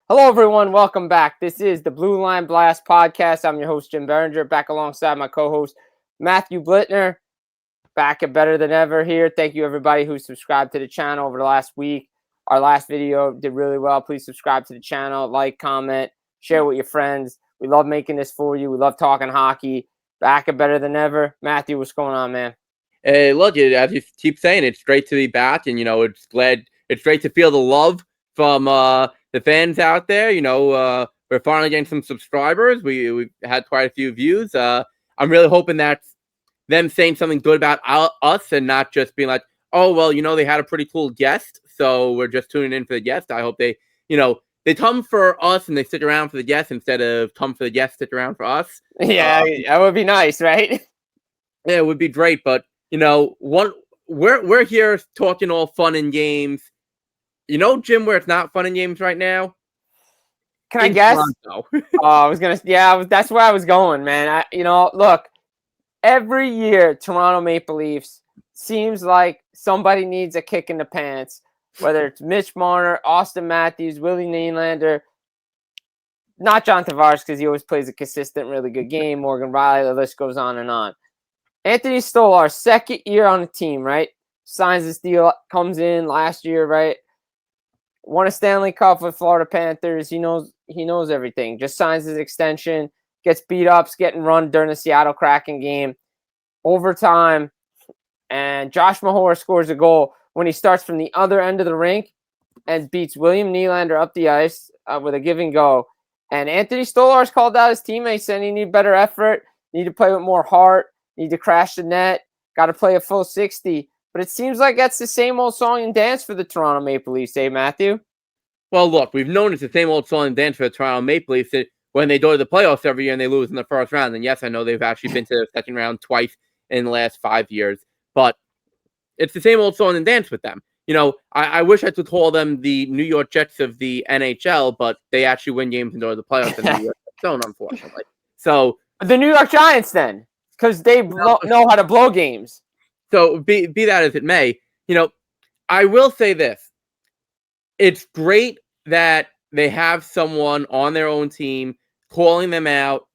Hello, everyone. Welcome back. This is the Blue Line Blast podcast. I'm your host, Jim Biringer, back alongside my co-host, Matthew Blittner, back at better than ever here. Thank you, everybody who subscribed to the channel over the last week. Our last video did really well. Please subscribe to the channel, like, comment, share with your friends. We love making this for you. We love talking hockey. Back at better than ever. Matthew, what's going on, man? Hey, look, as you keep saying, it's great to be back, and it's great to feel the love from the fans out there. We're finally getting some subscribers. We had quite a few views. I'm really hoping that's them saying something good about us and not just being like, oh well, they had a pretty cool guest, so we're just tuning in for the guest. I hope they come for us and they stick around for the guest instead of come for the guest, stick around for us. Yeah, that would be nice, right? Yeah, it would be great, but we're here talking all fun and games. Jim, where it's not fun and games right now? Can I guess? Toronto. That's where I was going, man. Look, every year, Toronto Maple Leafs seems like somebody needs a kick in the pants, whether it's Mitch Marner, Austin Matthews, Willie Nylander, not John Tavares because he always plays a consistent, really good game, Morgan Riley, the list goes on and on. Anthony Stolarz, second year on the team, right? Signs this deal, comes in last year, right? Won a Stanley Cup with Florida Panthers. He knows everything. Just signs his extension, gets beat up, getting run during the Seattle Kraken game, overtime, and Josh Mahora scores a goal when he starts from the other end of the rink and beats William Nylander up the ice with a give and go. And Anthony Stolarz called out his teammates, saying he need better effort, need to play with more heart, need to crash the net, got to play a full 60. But it seems like that's the same old song and dance for the Toronto Maple Leafs, eh, Matthew? Well, look, we've known it's the same old song and dance for the Toronto Maple Leafs when they go to the playoffs every year and they lose in the first round. And yes, I know they've actually been to the second round twice in the last 5 years, but it's the same old song and dance with them. I wish I could call them the New York Jets of the NHL, but they actually win games and go to the playoffs in the New York Zone, unfortunately. So the New York Giants, then, because they know how to blow games. So be that as it may, I will say this. It's great that they have someone on their own team calling them out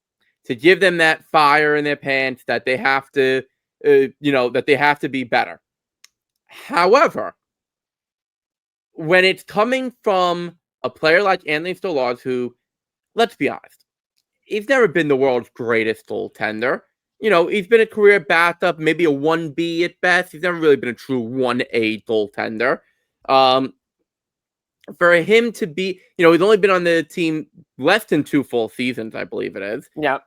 to give them that fire in their pants that they have to, that they have to be better. However, when it's coming from a player like Anthony Stolarz, who, let's be honest, he's never been the world's greatest goaltender. He's been a career backup, maybe a 1B at best. He's never really been a true 1A goaltender. For him to be, he's only been on the team less than 2 full seasons, I believe it is. Yeah.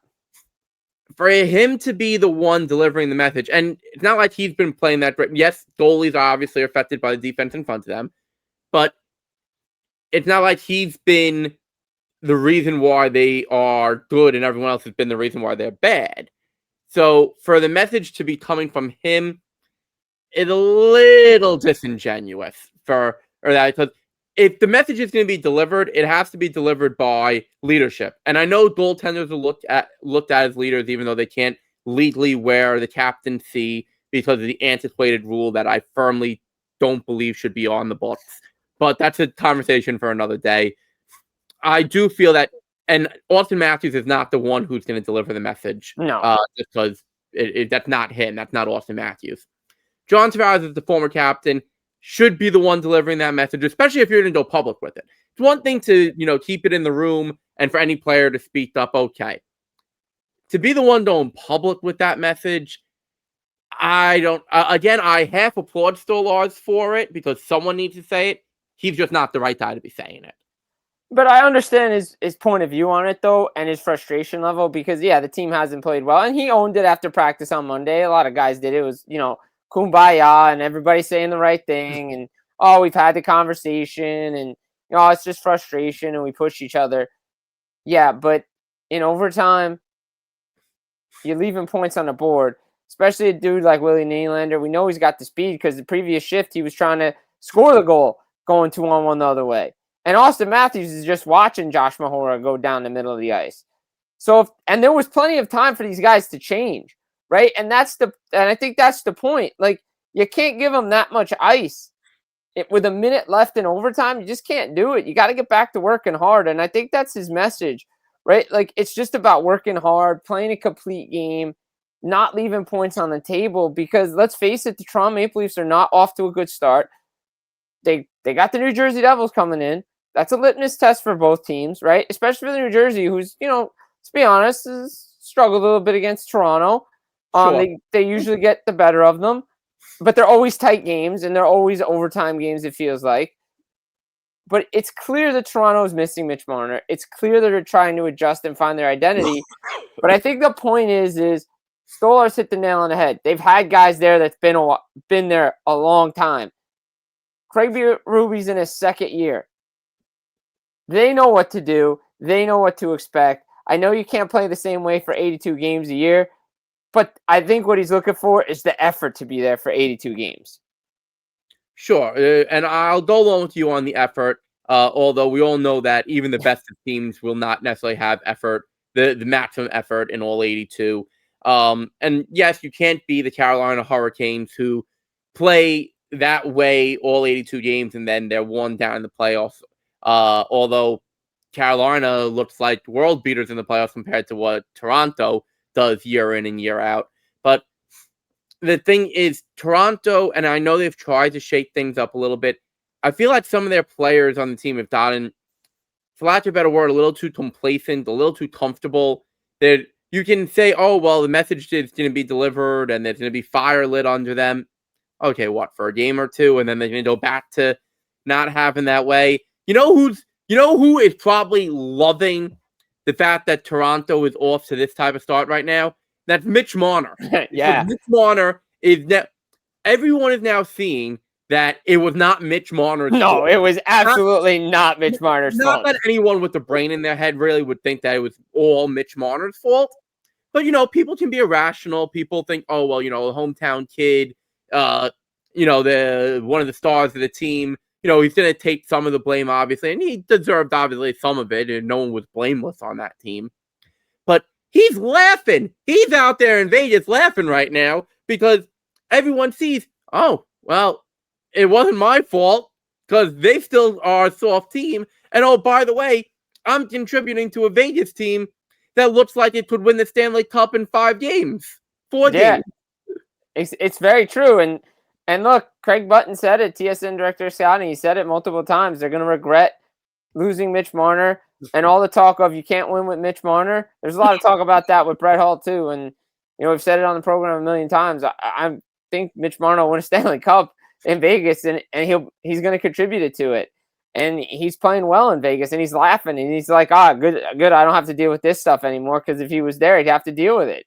For him to be the one delivering the message, and it's not like he's been playing that great. Yes, goalies are obviously affected by the defense in front of them, but it's not like he's been the reason why they are good and everyone else has been the reason why they're bad. So for the message to be coming from him is a little disingenuous for that, because if the message is going to be delivered, it has to be delivered by leadership. And I know goaltenders are looked at as leaders, even though they can't legally wear the captaincy because of the antiquated rule that I firmly don't believe should be on the books. But that's a conversation for another day. I do feel that, and Austin Matthews is not the one who's going to deliver the message. No. Just because that's not him. That's not Austin Matthews. John Tavares is the former captain, should be the one delivering that message, especially if you're going to go public with it. It's one thing to, keep it in the room and for any player to speak up, okay. To be the one going public with that message, I don't, again, I half applaud Stolarz for it because someone needs to say it. He's just not the right guy to be saying it. But I understand his point of view on it, though, and his frustration level because, yeah, the team hasn't played well. And he owned it after practice on Monday. A lot of guys did. It was, kumbaya and everybody saying the right thing. And, oh, we've had the conversation and, it's just frustration and we push each other. Yeah, but in overtime, you're leaving points on the board, especially a dude like Willie Nylander. We know he's got the speed because the previous shift he was trying to score the goal going 2-on-1 the other way. And Austin Matthews is just watching Josh Mahora go down the middle of the ice. And there was plenty of time for these guys to change, right? And I think that's the point. Like, you can't give them that much ice with a minute left in overtime, you just can't do it. You got to get back to working hard. And I think that's his message, right? Like, it's just about working hard, playing a complete game, not leaving points on the table, because let's face it, the Toronto Maple Leafs are not off to a good start. They got the New Jersey Devils coming in. That's a litmus test for both teams, right? Especially for the New Jersey, who's, let's be honest, has struggled a little bit against Toronto. Sure. They usually get the better of them, but they're always tight games and they're always overtime games, it feels like. But it's clear that Toronto is missing Mitch Marner. It's clear that they're trying to adjust and find their identity. But I think the point is Stolar's hit the nail on the head. They've had guys there that's been there a long time. Craig Berube's in his second year. They know what to do. They know what to expect. I know you can't play the same way for 82 games a year, but I think what he's looking for is the effort to be there for 82 games. Sure, and I'll go along with you on the effort, although we all know that even the best of teams will not necessarily have effort, the maximum effort in all 82. And yes, you can't be the Carolina Hurricanes who play that way all 82 games and then they're one down in the playoffs. Although Carolina looks like world beaters in the playoffs compared to what Toronto does year in and year out. But the thing is, Toronto, and I know they've tried to shake things up a little bit, I feel like some of their players on the team have gotten, for lack of a better word, a little too complacent, a little too comfortable. That you can say, oh, well, the message is going to be delivered and there's going to be fire lit under them. Okay, what, for a game or two? And then they're going to go back to not having that way. You know who is probably loving the fact that Toronto is off to this type of start right now? That's Mitch Marner. Yeah. Mitch Marner is that everyone is now seeing that it was not Mitch Marner's fault. No, it was absolutely not Mitch Marner's fault. Not that anyone with the brain in their head really would think that it was all Mitch Marner's fault. But, people can be irrational. People think, oh, well, a hometown kid, the one of the stars of the team, he's going to take some of the blame, obviously. And he deserved, obviously, some of it. And no one was blameless on that team. But he's laughing. He's out there in Vegas laughing right now because everyone sees, oh, well, it wasn't my fault because they still are a soft team. And, oh, by the way, I'm contributing to a Vegas team that looks like it could win the Stanley Cup in 4 games. It's very true. And look, Craig Button said it, TSN director scouting, he said it multiple times. They're going to regret losing Mitch Marner. And all the talk of you can't win with Mitch Marner, there's a lot of talk about that with Brett Hull too. And we've said it on the program a million times. I think Mitch Marner will win a Stanley Cup in Vegas, and he's going to contribute to it. And he's playing well in Vegas, and he's laughing, and he's like, good. I don't have to deal with this stuff anymore, because if he was there, he'd have to deal with it.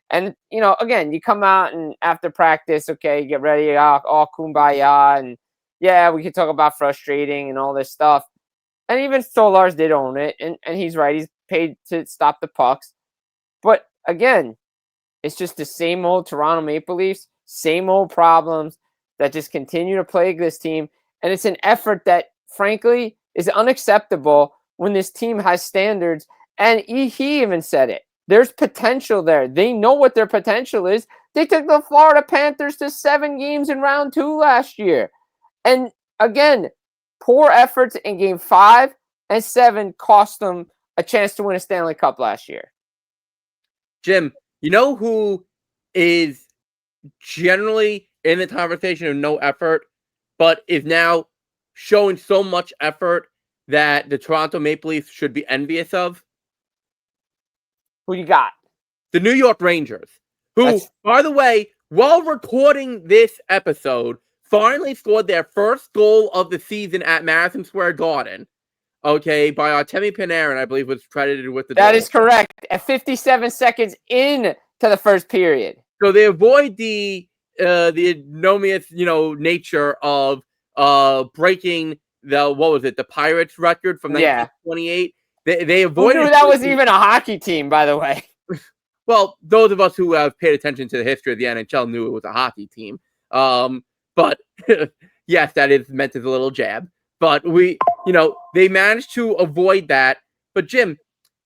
And again, you come out and after practice, okay, get ready, all kumbaya, and yeah, we could talk about frustrating and all this stuff. And even Stolarz did own it, and he's right. He's paid to stop the pucks. But again, it's just the same old Toronto Maple Leafs, same old problems that just continue to plague this team. And it's an effort that, frankly, is unacceptable when this team has standards. And he even said it. There's potential there. They know what their potential is. They took the Florida Panthers to 7 games in round 2 last year. And again, poor efforts in game 5 and 7 cost them a chance to win a Stanley Cup last year. Jim, you know who is generally in the conversation of no effort, but is now showing so much effort that the Toronto Maple Leafs should be envious of? Who you got? The New York Rangers, who, by the way, while recording this episode, finally scored their first goal of the season at Madison Square Garden. Okay, by Artemi Panarin, I believe, was credited with the That goal. is correct. At 57 seconds into the first period. So they avoid the ignominious, nature of breaking the Pirates record from 1928. They avoided. Who knew that was even a hockey team, by the way? Well, those of us who have paid attention to the history of the NHL knew it was a hockey team. But yes, that is meant as a little jab. But they managed to avoid that. But Jim,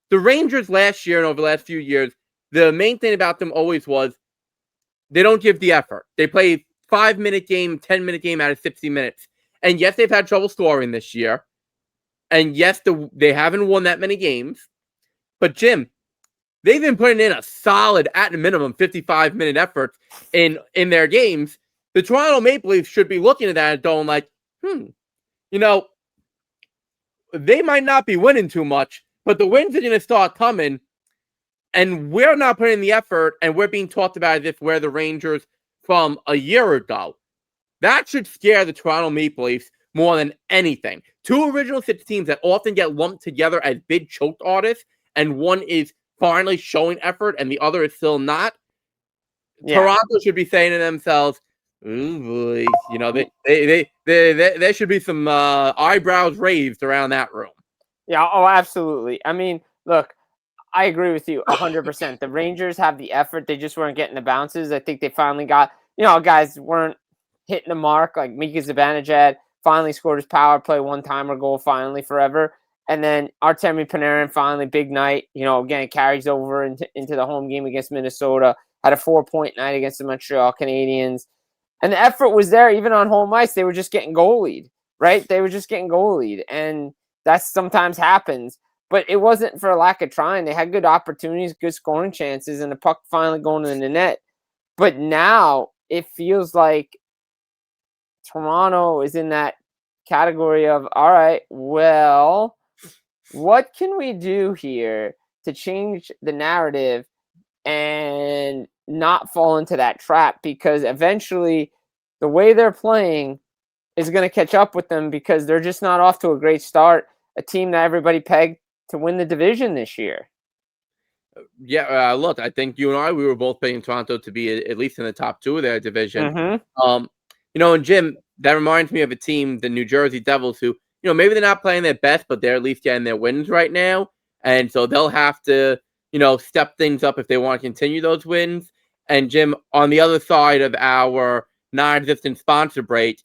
the Rangers last year and over the last few years, the main thing about them always was they don't give the effort. They play 5-minute game, 10-minute game out of 60 minutes. And yes, they've had trouble scoring this year. And yes, they haven't won that many games. But Jim, they've been putting in a solid, at a minimum, 55-minute effort in their games. The Toronto Maple Leafs should be looking at that and going like, they might not be winning too much, but the wins are going to start coming, and we're not putting in the effort, and we're being talked about as if we're the Rangers from a year ago. That should scare the Toronto Maple Leafs more than anything. Two original six teams that often get lumped together as big choked artists, and one is finally showing effort and the other is still not. Yeah. Toronto should be saying to themselves, "Oh boy," there should be some eyebrows raised around that room. Yeah, oh, absolutely. I mean, look, I agree with you 100%. The Rangers have the effort; they just weren't getting the bounces. I think they finally got, guys weren't hitting the mark. Like Mika Zibanejad finally scored his power play one-timer goal, finally forever. And then Artemi Panarin finally, big night. Again, carries over into the home game against Minnesota. Had a 4-point night against the Montreal Canadiens. And the effort was there even on home ice. They were just getting goalied, right? They were just getting goalied. And that sometimes happens. But it wasn't for a lack of trying. They had good opportunities, good scoring chances, and the puck finally going in the net. But now it feels like Toronto is in that category of, all right, well, what can we do here to change the narrative and not fall into that trap? Because eventually the way they're playing is going to catch up with them, because they're just not off to a great start. A team that everybody pegged to win the division this year. Yeah, look, I think you and we were both picking Toronto to be at least in the top two of their division. Mm-hmm. And Jim, that reminds me of a team, the New Jersey Devils, who, maybe they're not playing their best, but they're at least getting their wins right now. And so they'll have to, step things up if they want to continue those wins. And Jim, on the other side of our non-existent sponsor break,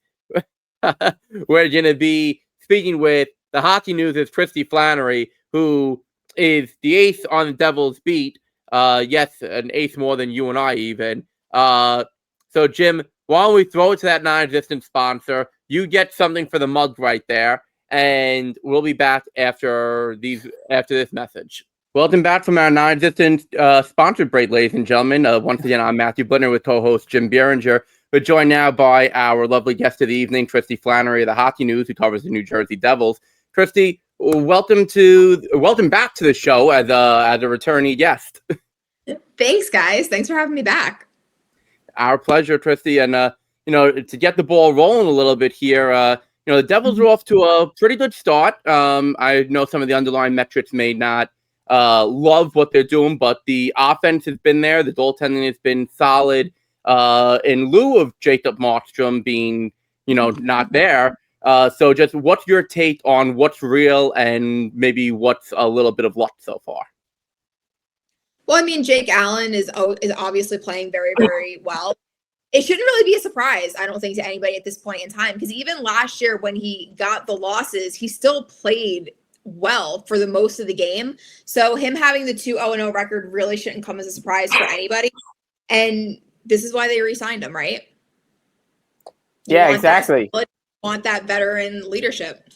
we're going to be speaking with the Hockey News' Kristy Flannery, who is the ace on the Devils beat. Yes, an ace more than you and I even. So Jim, why don't we throw it to that non-existent sponsor? You get something for the mug right there, and we'll be back after this message. Welcome back from our non-existent sponsored break, ladies and gentlemen. Once again, I'm Matthew Blittner with co-host Jim Biringer. We're joined now by our lovely guest of the evening, Kristy Flannery of the Hockey News, who covers the New Jersey Devils. Kristy, welcome back to the show as a returnee guest. Thanks, guys. Thanks for having me back. Our pleasure, Kristy. And, to get the ball rolling a little bit here, the Devils are off to a pretty good start. I know some of the underlying metrics may not love what they're doing, but the offense has been there. The goaltending has been solid in lieu of Jacob Markstrom being, not there. So just what's your take on what's real and maybe what's a little bit of luck so far? Well, I mean, Jake Allen is obviously playing very, very well. It shouldn't really be a surprise, I don't think, to anybody at this point in time, because even last year when he got the losses, he still played well for the most of the game. So him having the 2-0-0 record really shouldn't come as a surprise for anybody. And this is why they re-signed him, right? Yeah, exactly. Want that veteran leadership.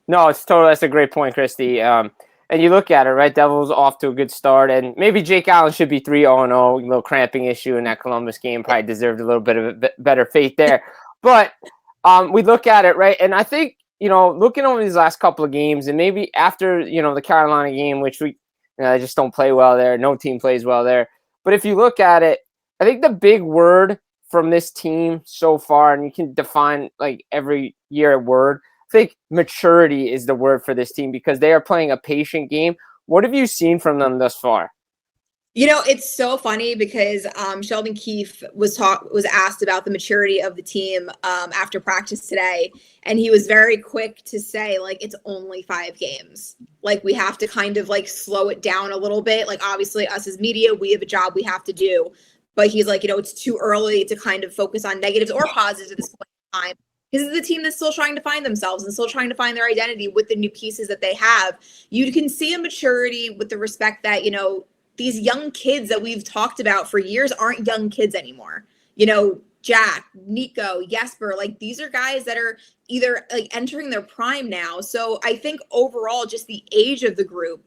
No, that's a great point, Kristy. And you look at it, right? Devils off to a good start, and maybe Jake Allen should be 3-0-0. A little cramping issue in that Columbus game, probably deserved a little bit of a better fate there. But we look at it, right? And I think, looking over these last couple of games, and maybe after, the Carolina game, which they just don't play well there. No team plays well there. But if you look at it, I think the big word from this team so far, and you can define like every year a word, I think maturity is the word for this team, because they are playing a patient game. What have you seen from them thus far? It's so funny because Sheldon Keefe was asked about the maturity of the team after practice today, and he was very quick to say, like, it's only 5 games. Like, we have to kind of like slow it down a little bit. Like, obviously, us as media, we have a job we have to do. But he's like, it's too early to kind of focus on negatives or positives at this point in time. This is a team that's still trying to find themselves and still trying to find their identity with the new pieces that they have. You can see a maturity with the respect that, these young kids that we've talked about for years aren't young kids anymore. Jack, Nico, Jesper, like these are guys that are either like entering their prime now. So I think overall, just the age of the group,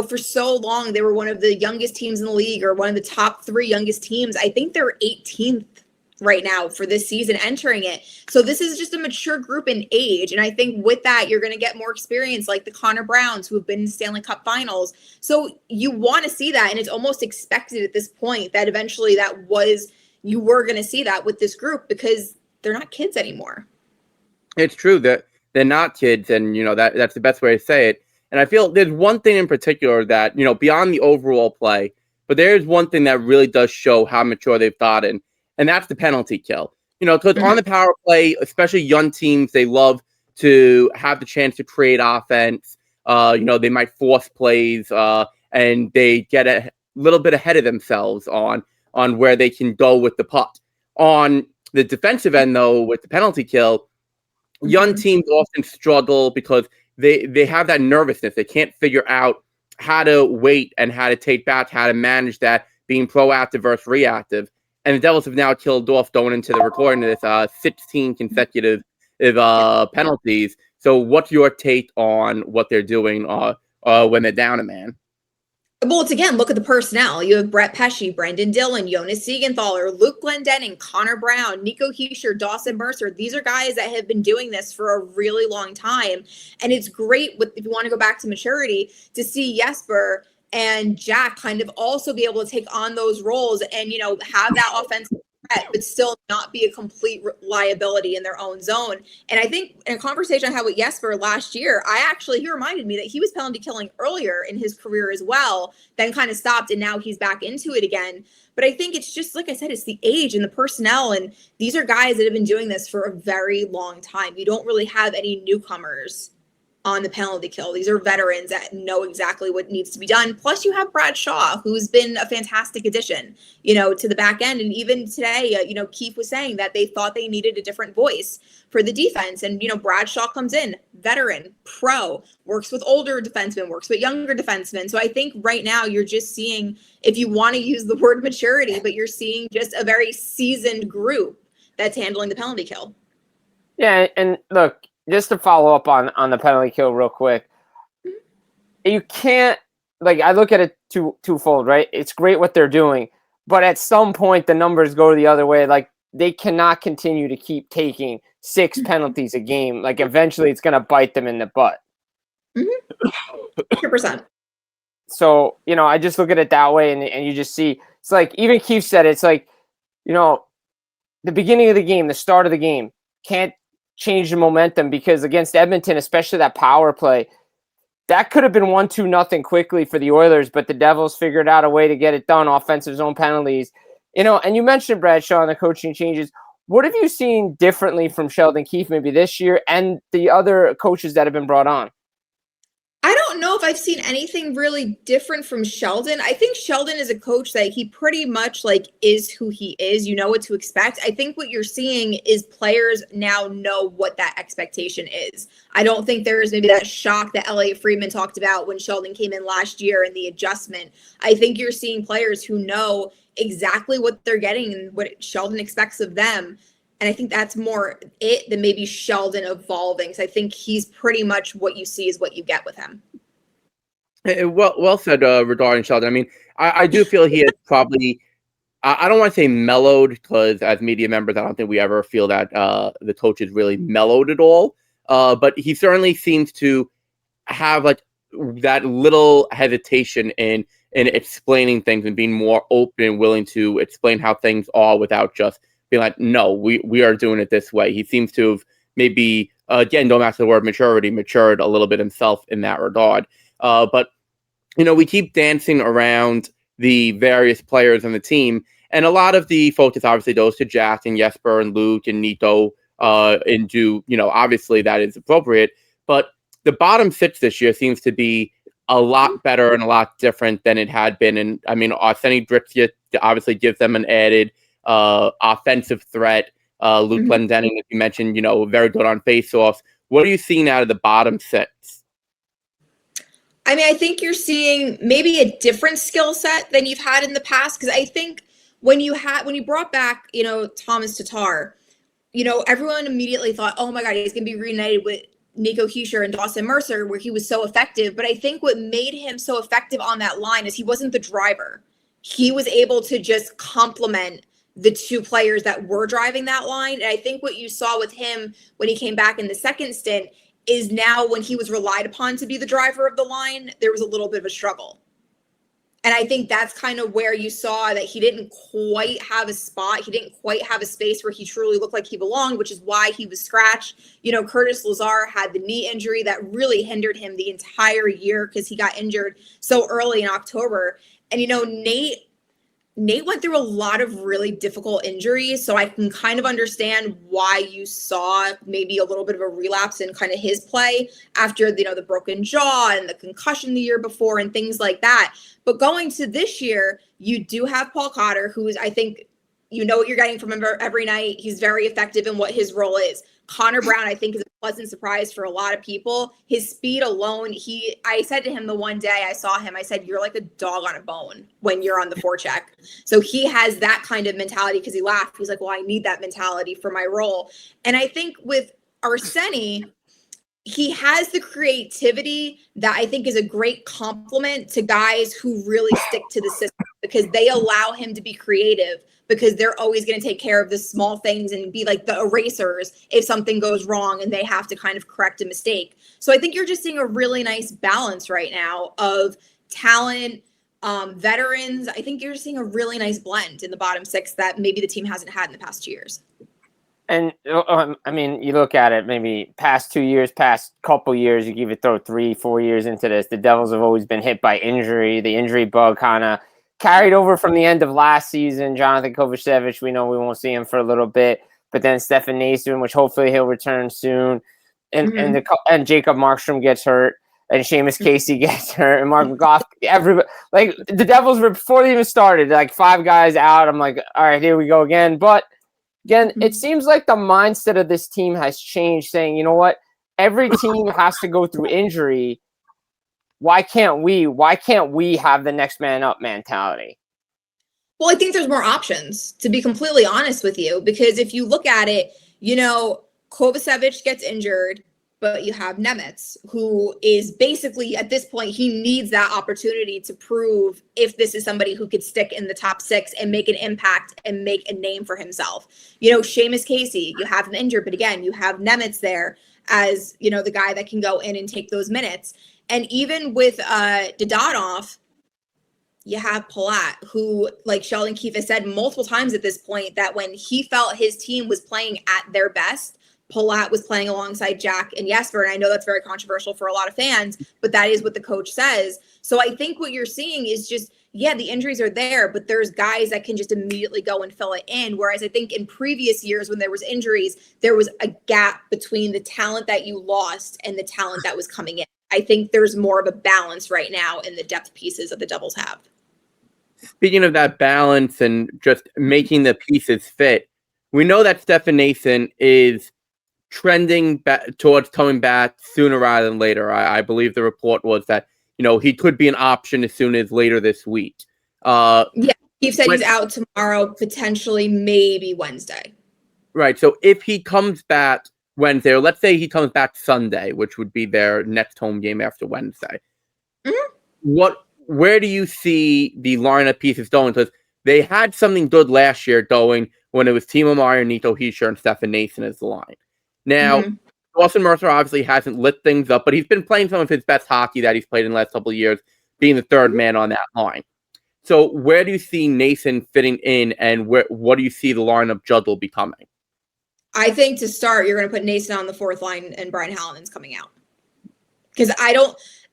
for so long, they were one of the youngest teams in the league or one of the top 3 youngest teams. I think they're 18th right now for this season entering it. So this is just a mature group in age. And I think with that, you're going to get more experience like the Connor Browns who have been in Stanley Cup finals. So you want to see that. And it's almost expected at this point that eventually you were going to see that with this group because they're not kids anymore. It's true that they're not kids. And, that's the best way to say it. And I feel there's one thing in particular that, beyond the overall play, but there's one thing that really does show how mature they've gotten. And that's the penalty kill. Because on the power play, especially young teams, they love to have the chance to create offense. They might force plays and they get a little bit ahead of themselves on where they can go with the puck. On the defensive end, though, with the penalty kill, young teams often struggle because they have that nervousness. They can't figure out how to wait and how to take back, how to manage that, being proactive versus reactive. And the Devils have now killed off going into the recording of this 16 consecutive penalties. So what's your take on what they're doing when they're down a man? Well, it's again, look at the personnel. You have Brett Pesce, Brendan Dillon, Jonas Siegenthaler, Luke Glendening, Connor Brown, Nico Hischier, Dawson Mercer. These are guys that have been doing this for a really long time. And it's great, if you want to go back to maturity, to see Jesper and Jack kind of also be able to take on those roles and, have that offensive threat, but still not be a complete liability in their own zone. And I think in a conversation I had with Jesper last year, he reminded me that he was penalty killing earlier in his career as well, then kind of stopped, and now he's back into it again. But I think it's just, like I said, it's the age and the personnel. And these are guys that have been doing this for a very long time. You don't really have any newcomers on the penalty kill. These are veterans that know exactly what needs to be done. Plus you have Brad Shaw, who's been a fantastic addition, to the back end. And even today, Keefe was saying that they thought they needed a different voice for the defense. And, Brad Shaw comes in, veteran, pro, works with older defensemen, works with younger defensemen. So I think right now you're just seeing, if you want to use the word maturity, but you're seeing just a very seasoned group that's handling the penalty kill. Yeah. And look, just to follow up on the penalty kill real quick, you can't, I look at it twofold, right? It's great what they're doing, but at some point the numbers go the other way. They cannot continue to keep taking 6 penalties a game. Eventually it's going to bite them in the butt. 100%. So, I just look at it that way and you just see, it's even Keefe said, it's the beginning of the game, the start of the game, can't change the momentum because against Edmonton, especially that power play, that could have been 1-2-0 quickly for the Oilers, but the Devils figured out a way to get it done, offensive zone penalties. And you mentioned Brad Shaw and the coaching changes. What have you seen differently from Sheldon Keefe maybe this year and the other coaches that have been brought on? I don't know if I've seen anything really different from Sheldon. I think Sheldon is a coach that he pretty much is who he is. You know what to expect. I think what you're seeing is players now know what that expectation is. I don't think there is maybe that shock that Elliot Friedman talked about when Sheldon came in last year and the adjustment. I think you're seeing players who know exactly what they're getting and what Sheldon expects of them. And I think that's more it than maybe Sheldon evolving. So I think he's pretty much what you see is what you get with him. Well said regarding Sheldon. I mean, I do feel he has probably, I don't want to say mellowed, because as media members, I don't think we ever feel that the coach is really mellowed at all. But he certainly seems to have that little hesitation in explaining things and being more open and willing to explain how things are without just being like, no, we are doing it this way. He seems to have maybe, again, going back to the word maturity, matured a little bit himself in that regard. But, we keep dancing around the various players on the team, and a lot of the focus obviously goes to Jack and Jesper and Luke and Nico, and obviously that is appropriate. But the bottom 6 this year seems to be a lot better and a lot different than it had been. And I mean, Arseny Dritsia obviously gives them an added offensive threat. Luke Glendening, as you mentioned, very good on faceoffs. What are you seeing out of the bottom 6? I mean, I think you're seeing maybe a different skill set than you've had in the past, because I think when you brought back, Thomas Tatar, everyone immediately thought, oh my God, he's going to be reunited with Nico Hischier and Dawson Mercer, where he was so effective. But I think what made him so effective on that line is he wasn't the driver. He was able to just complement the two players that were driving that line. And I think what you saw with him when he came back in the second stint is now when he was relied upon to be the driver of the line, there was a little bit of a struggle. And I think that's kind of where you saw that he didn't quite have a spot. He didn't quite have a space where he truly looked like he belonged, which is why he was scratched. Curtis Lazar had the knee injury that really hindered him the entire year because he got injured so early in October. And, Nate went through a lot of really difficult injuries, so I can kind of understand why you saw maybe a little bit of a relapse in kind of his play after, the broken jaw and the concussion the year before and things like that. But going to this year, you do have Paul Cotter, who is, I think, what you're getting from him every night. He's very effective in what his role is. Connor Brown, I think, is a pleasant surprise for a lot of people. His speed alone, I said to him the one day I saw him, I said, you're like a dog on a bone when you're on the forecheck. So he has that kind of mentality because he laughed. He's like, well, I need that mentality for my role. And I think with Arsenij, he has the creativity that I think is a great compliment to guys who really stick to the system because they allow him to be creative because they're always going to take care of the small things and be like the erasers if something goes wrong and they have to kind of correct a mistake. So I think you're just seeing a really nice balance right now of talent, veterans. I think you're just seeing a really nice blend in the bottom six that maybe the team hasn't had in the past 2 years. And you look at it, maybe past 2 years, past couple years, you even throw 3-4 years into this. The Devils have always been hit by injury. The injury bug kind of carried over from the end of last season. Jonathan Kovacevic, we know we won't see him for a little bit, but then Stefan Naismith, which hopefully he'll return soon, and Jacob Markstrom gets hurt, and Seamus Casey gets hurt, and Mark McGough. Everybody, like the Devils were before they even started, like 5 guys out. I'm like, all right, here we go again. But again, it seems like the mindset of this team has changed, saying, you know what, every team has to go through injury. Why can't we? Why can't we have the next man up mentality? Well, I think there's more options, to be completely honest with you, because if you look at it, Kovacevic gets injured, but you have Nemitz, who is basically at this point, he needs that opportunity to prove if this is somebody who could stick in the top 6 and make an impact and make a name for himself. Seamus Casey, you have him injured, but again, you have Nemitz there as, the guy that can go in and take those minutes. And even with Dadonov, you have Palat, who, like Sheldon Keefe has said multiple times at this point, that when he felt his team was playing at their best, Palat was playing alongside Jack and Jesper. And I know that's very controversial for a lot of fans, but that is what the coach says. So I think what you're seeing is just, the injuries are there, but there's guys that can just immediately go and fill it in. Whereas I think in previous years when there was injuries, there was a gap between the talent that you lost and the talent that was coming in. I think there's more of a balance right now in the depth pieces that the Devils have. Speaking of that balance and just making the pieces fit, we know that Stefan Naismith is trending back towards coming back sooner rather than later. I believe the report was that, he could be an option as soon as later this week. He said he's out tomorrow, potentially maybe Wednesday. Right. So if he comes back Wednesday, or let's say he comes back Sunday, which would be their next home game after Wednesday. Mm-hmm. Where do you see the lineup pieces going? Because they had something good last year going when it was Timo Meier, Nico Hischier, and Stefan Naismith as the line. Now, Dawson Mercer obviously hasn't lit things up, but he's been playing some of his best hockey that he's played in the last couple of years, being the third man on that line. So where do you see Naismith fitting in, and what do you see the lineup juggle becoming? I think to start, you're going to put Naismith on the 4th line and Brian Hallinn's coming out. Because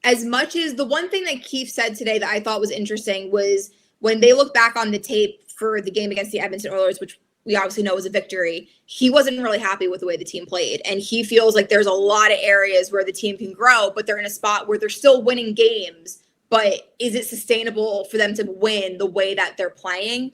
as much as the one thing that Keefe said today that I thought was interesting was when they look back on the tape for the game against the Edmonton Oilers, which we obviously know was a victory, he wasn't really happy with the way the team played. And he feels like there's a lot of areas where the team can grow, but they're in a spot where they're still winning games. But is it sustainable for them to win the way that they're playing?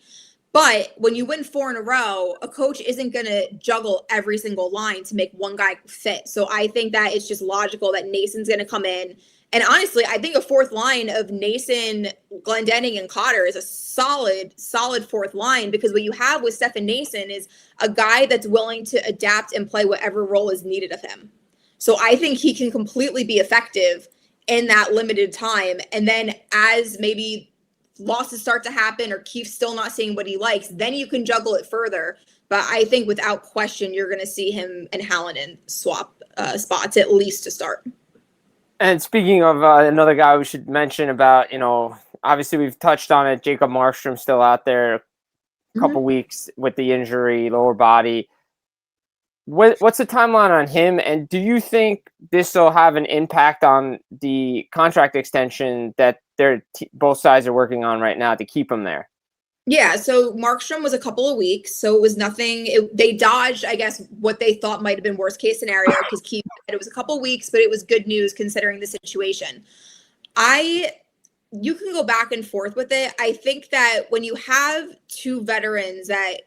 But when you win 4 in a row, a coach isn't going to juggle every single line to make one guy fit. So I think that it's just logical that Nason's going to come in And honestly, I think a fourth line of Nason, Glendening, and Cotter is a solid fourth line, because what you have with Stefan Nason is a guy that's willing to adapt and play whatever role is needed of him. So I think he can completely be effective in that limited time. And then as maybe losses start to happen or Keefe's still not seeing what he likes, then you can juggle it further. But I think without question, you're going to see him and Hallinan swap spots, at least to start. And speaking of another guy we should mention about, obviously we've touched on it, Jacob Markstrom still out there a couple weeks with the injury, lower body. What's the timeline on him? And do you think this will have an impact on the contract extension that both sides are working on right now to keep him there? Yeah, so Markstrom was a couple of weeks, so it was nothing. They dodged, I guess, what they thought might have been worst case scenario, because Keefe said it was a couple of weeks, but it was good news considering the situation. You can go back and forth with it. I think that when you have two veterans that,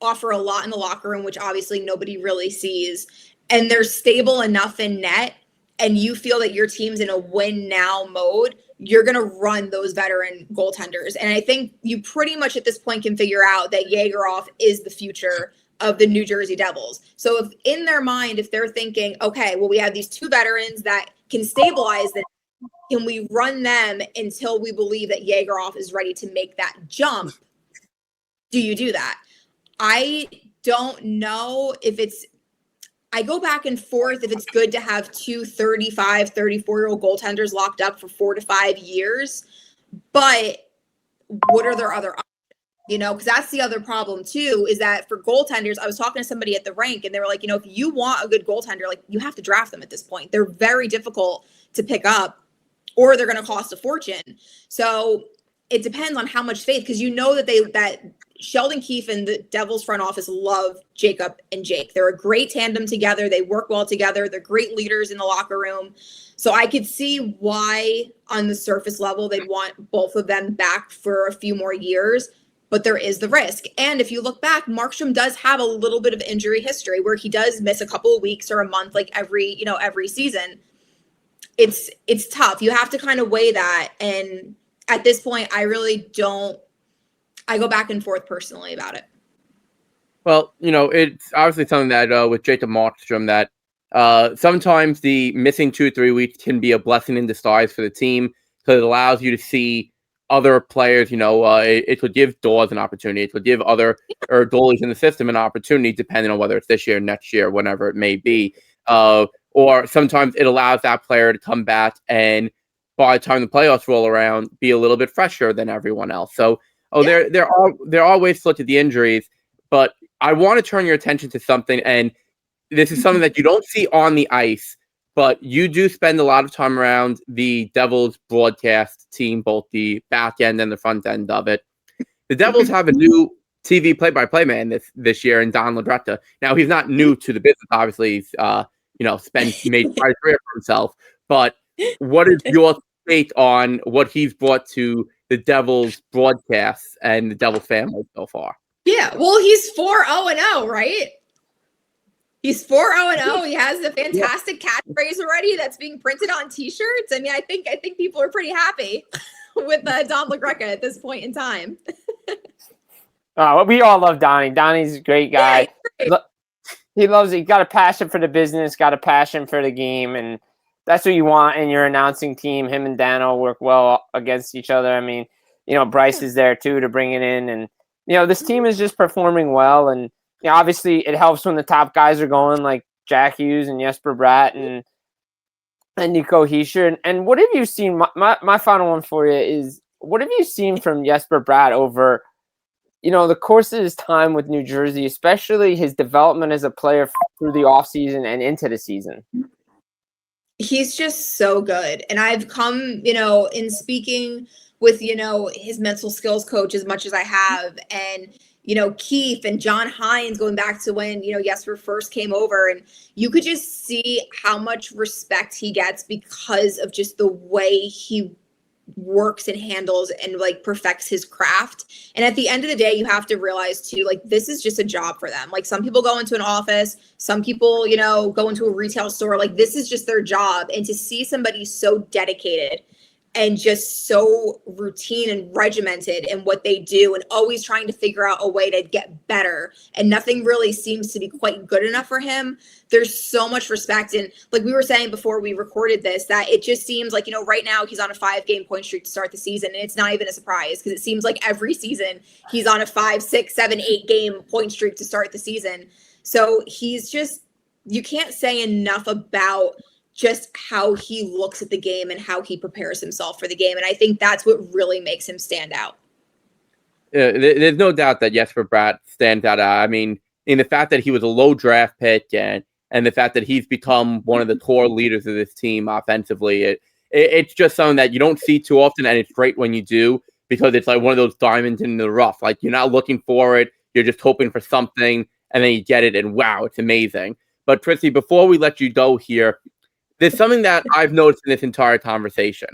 offer a lot in the locker room, which obviously nobody really sees, and they're stable enough in net, and you feel that your team's in a win now mode, you're going to run those veteran goaltenders. And I think you pretty much at this point can figure out that Yeageroff is the future of the New Jersey Devils. So if in their mind, if they're thinking, okay, well, we have these two veterans that can stabilize them, can we run them until we believe that Yeageroff is ready to make that jump? Do you do that? I don't know if I go back and forth if it's good to have two 35, 34-year-old goaltenders locked up for 4 to 5 years. But what are their other options? Because that's the other problem too, is that for goaltenders, I was talking to somebody at the rink and they were like, if you want a good goaltender, like you have to draft them at this point. They're very difficult to pick up, or they're going to cost a fortune. So it depends on how much faith, because that Sheldon Keefe and the Devils front office love Jacob and Jake. They're a great tandem together. They work well together. They're great leaders in the locker room. So I could see why on the surface level they'd want both of them back for a few more years, but there is the risk. And if you look back, Markstrom does have a little bit of injury history where he does miss a couple of weeks or a month, like every season. It's tough. You have to kind of weigh that. And at this point, I go back and forth personally about it. Well, it's obviously something that with Jacob Markstrom that sometimes the missing 2 or 3 weeks can be a blessing in disguise for the team, because it allows you to see other players. It would give Dawes an opportunity. It would give other goalies in the system an opportunity, depending on whether it's this year, next year, whenever it may be. Or sometimes it allows that player to come back and by the time the playoffs roll around, be a little bit fresher than everyone else. So, there are ways to look at the injuries, but I want to turn your attention to something, and this is something that you don't see on the ice, but you do spend a lot of time around the Devils broadcast team, both the back end and the front end of it. The Devils have a new TV play-by-play man this year in Don Ladretta. Now, he's not new to the business. Obviously, he's made quite a career for himself. But what is your take on what he's brought to the Devils broadcasts and the Devils family so far? Yeah, well, he's 4-0-0, right? He's 4-0-0. He has the fantastic catchphrase already that's being printed on T-shirts. I mean, I think people are pretty happy with Don LaGreca at this point in time. We all love Donnie. Donnie's a great guy. Yeah, He got a passion for the business, got a passion for the game, and that's what you want in your announcing team. Him and Dano work well against each other. I mean, Bryce is there too to bring it in, and this team is just performing well. And obviously, it helps when the top guys are going, like Jack Hughes and Jesper Bratt and Nico Hischier. And what have you seen? My final one for you is, what have you seen from Jesper Bratt over the course of his time with New Jersey, especially his development as a player through the offseason and into the season? He's just so good. And I've come, in speaking with, his mental skills coach as much as I have, and, Keefe and John Hines going back to when, Jesper first came over, and you could just see how much respect he gets because of just the way he works and handles and like perfects his craft. And at the end of the day, you have to realize too, like, this is just a job for them. Like, some people go into an office, some people, you know, go into a retail store. Like, this is just their job. And to see somebody so dedicated and just so routine and regimented in what they do and always trying to figure out a way to get better, and nothing really seems to be quite good enough for him. There's so much respect. And like we were saying before we recorded this, that it just seems like, you know, right now he's on a 5-game point streak to start the season. And it's not even a surprise, because it seems like every season he's on a 5, 6, 7, 8-game point streak to start the season. So he's just, you can't say enough about just how he looks at the game and how he prepares himself for the game. And I think that's what really makes him stand out. There's no doubt that Jesper Bratt stands out. I mean, in the fact that he was a low draft pick and the fact that he's become one of the core leaders of this team offensively, it's just something that you don't see too often, and it's great when you do, because it's like one of those diamonds in the rough. Like, you're not looking for it, you're just hoping for something, and then you get it, and wow, it's amazing. But Kristy, before we let you go here, there's something that I've noticed in this entire conversation.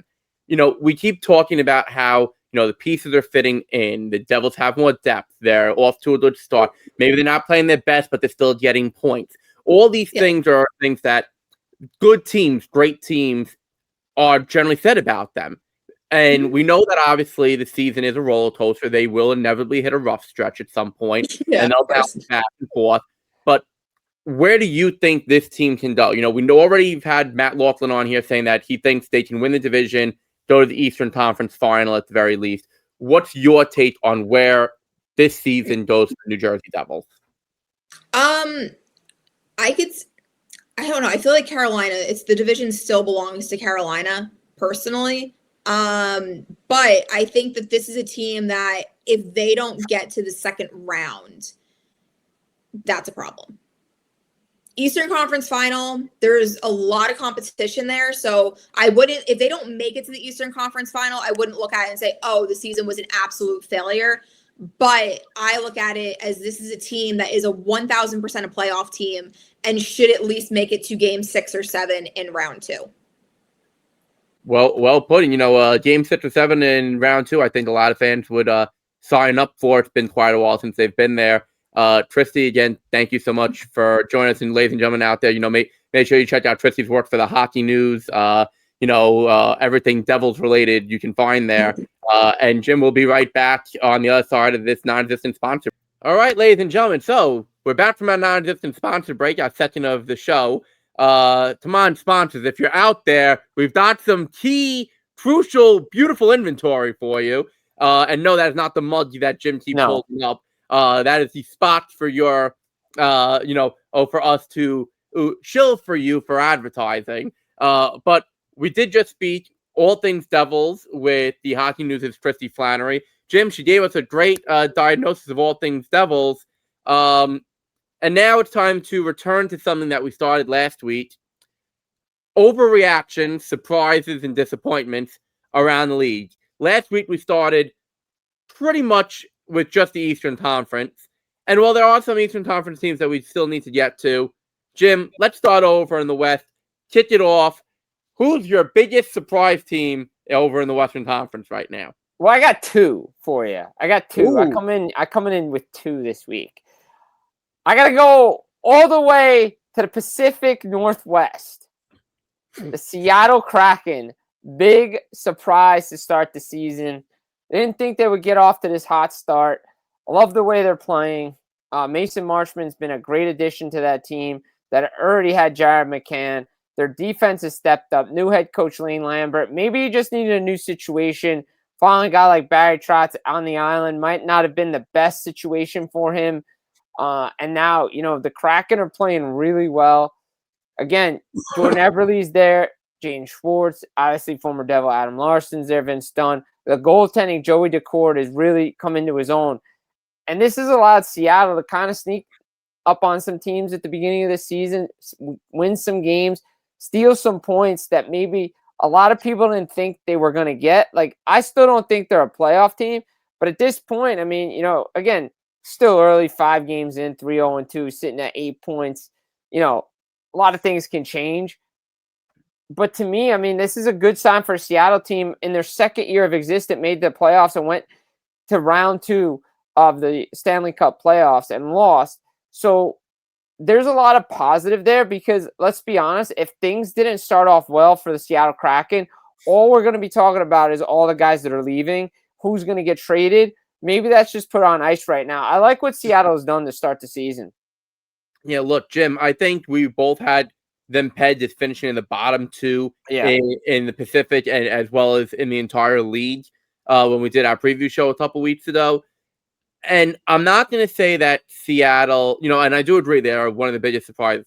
You know, we keep talking about how, you know, the pieces are fitting in. The Devils have more depth. They're off to a good start. Maybe they're not playing their best, but they're still getting points. All these things are things that good teams, great teams, are generally said about them. And we know that obviously the season is a roller coaster. They will inevitably hit a rough stretch at some point, and they'll bounce back and forth. But where do you think this team can go? You know, we already have had Matt Laughlin on here saying that he thinks they can win the division, go to the Eastern Conference Final at the very least. What's your take on where this season goes for the New Jersey Devils? I don't know. I feel like Carolina, the division still belongs to Carolina personally. But I think that this is a team that if they don't get to the second round, that's a problem. Eastern Conference Final, there's a lot of competition there. So I wouldn't, if they don't make it to the Eastern Conference Final, I wouldn't look at it and say, oh, the season was an absolute failure. But I look at it as this is a team that is a 1,000% a playoff team and should at least make it to game 6 or 7 in round 2. Well put. You know, game 6 or 7 in round 2, I think a lot of fans would sign up for. It's been quite a while since they've been there. Kristy, again, thank you so much for joining us. And ladies and gentlemen out there, you know, make sure you check out Kristy's work for the Hockey News. Everything Devils related you can find there. And Jim will be right back on the other side of this non-existent sponsor. All right, ladies and gentlemen. So we're back from our non-existent sponsor break, our second of the show. Come on, sponsors, if you're out there, we've got some key, crucial, beautiful inventory for you. And no, that is not the mug that Jim keeps holding up. That is the spot for your, for us to shill for you for advertising. But we did just speak all things Devils with the Hockey News' Kristy Flannery. Jim, she gave us a great diagnosis of all things Devils. And now it's time to return to something that we started last week. Overreactions, surprises, and disappointments around the league. Last week we started pretty much with just the Eastern Conference. And while there are some Eastern Conference teams that we still need to get to, Jim, let's start over in the West. Kick it off. Who's your biggest surprise team over in the Western Conference right now? Well, I got 2 for you. I got 2. Ooh. I coming in with 2 this week. I got to go all the way to the Pacific Northwest. The Seattle Kraken. Big surprise to start the season. They didn't think they would get off to this hot start. I love the way they're playing. Mason Marchman's been a great addition to that team that already had Jared McCann. Their defense has stepped up. New head coach Lane Lambert. Maybe he just needed a new situation. Following a guy like Barry Trotz on the island might not have been the best situation for him. And now, you know, the Kraken are playing really well. Again, Jordan Eberle's there. James Schwartz, obviously former Devil Adam Larson's there. Vince Dunn. The goaltending, Joey Decord, has really come into his own. And this has allowed Seattle to kind of sneak up on some teams at the beginning of the season, win some games, steal some points that maybe a lot of people didn't think they were going to get. Like, I still don't think they're a playoff team. But at this point, I mean, you know, again, still early, 5 games in, 3-0-2, sitting at 8 points. You know, a lot of things can change. But to me, I mean, this is a good sign for a Seattle team in their second year of existence, made the playoffs and went to round 2 of the Stanley Cup playoffs and lost. So there's a lot of positive there because let's be honest, if things didn't start off well for the Seattle Kraken, all we're going to be talking about is all the guys that are leaving, who's going to get traded. Maybe that's just put on ice right now. I like what Seattle has done to start the season. Yeah, look, Jim, I think we both had them pegged as finishing in the bottom 2 in the Pacific and as well as in the entire league when we did our preview show a couple weeks ago. And I'm not going to say that Seattle, and I do agree they are one of the biggest surprises.